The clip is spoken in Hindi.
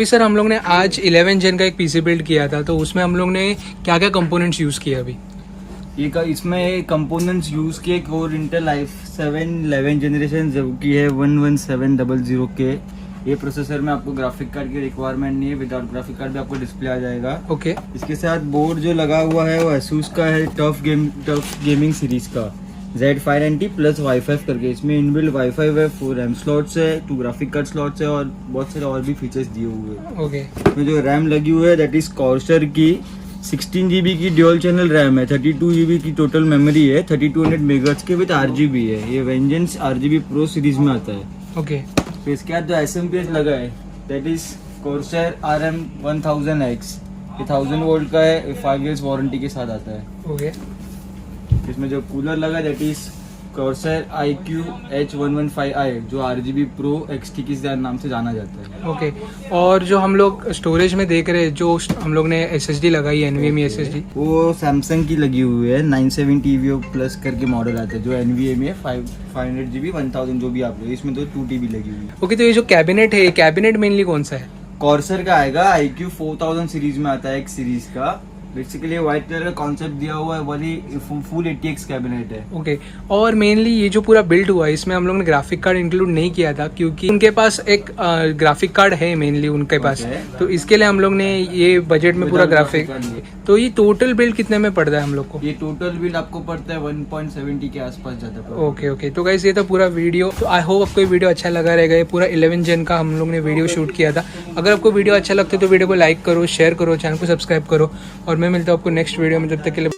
अभी सर हम लोग ने आज 11 जेन का एक पीसी बिल्ड किया था, तो उसमें हम लोग ने क्या क्या कंपोनेंट्स यूज़ किए अभी? इसमें कंपोनेंट्स यूज़ किए कोर इंटेल i7 11 जनरेशन जो कि है 11700K। ये प्रोसेसर में आपको ग्राफिक कार्ड की रिक्वायरमेंट नहीं है, विदाउट ग्राफिक कार्ड भी आपको डिस्प्ले आ जाएगा। ओके। इसके साथ बोर्ड जो लगा हुआ है वो asus का है, टफ गेमिंग सीरीज का Z590 प्लस वाईफाई करके। इसमें इनबिल्ट वाईफाई है, 4 रैम स्लॉट्स है, 2 ग्राफिक कार्ड स्लॉट्स है और बहुत सारे और भी फीचर्स दिए हुए हैं। ओके। इसमें जो रैम लगी हुई है दैट इज कॉर्सर की 16 GB की ड्यूल चैनल रैम है, 32 GB की टोटल मेमोरी है, 3200 मेगाहर्ट्ज के विद RGB है। ये वेंजेंस RGB प्रो सीरीज में आता है। ओके। तो इसके बाद जो SMPS लगा है दैट इज कॉर्सर RM1000X। ये 1000 वोल्ट का है, 5 years वारंटी के साथ आता है। ओके। इसमें जो कूलर लगा that is Corsair IQ H115i जो RGB Pro XT के नाम से जाना जाता है। ओके। और जो हम लोग स्टोरेज में देख रहे हैं, जो हम लोग ने SSD लगाई है NVMe SSD, वो सैमसंग की लगी हुई है, 970 EVO प्लस करके मॉडल आता है जो NVMe है, 500 GB 1000 जो भी आप लो। इसमें तो 2 TB लगी हुई है। ओके। तो ये जो कैबिनेट है, कैबिनेट मेनली कौन सा है? कॉर्सर का आएगा, IQ 4000 सीरीज में आता है एक सीरीज का। बेसिकली व्हाइट कलर का कॉन्सेप्ट दिया हुआ है, वही फुल ATX कैबिनेट है। ओके। और मेनली ये जो पूरा बिल्ड हुआ है इसमें हम लोग ने ग्राफिक कार्ड इंक्लूड नहीं किया था, क्योंकि उनके पास एक ग्राफिक कार्ड है मेनली उनके पास। तो इसके लिए हम लोग ने ये बजट में पूरा ग्राफिक। तो ये टोटल बिल्ड कितने में पड़ता है हम लोग को? ये टोटल बिल आपको पड़ता है 1.70 के आसपास जाता है। ओके। ओके। तो गाइस ये था पूरा वीडियो। तो आई होप आपको ये वीडियो अच्छा लगा रहेगा। ये पूरा 11 जेन का हम लोग ने वीडियो शूट किया था। अगर आपको वीडियो अच्छा लगता है तो वीडियो को लाइक करो, शेयर करो, चैनल को सब्सक्राइब करो और मैं मिलता हूँ आपको नेक्स्ट वीडियो में। तब तक के लिए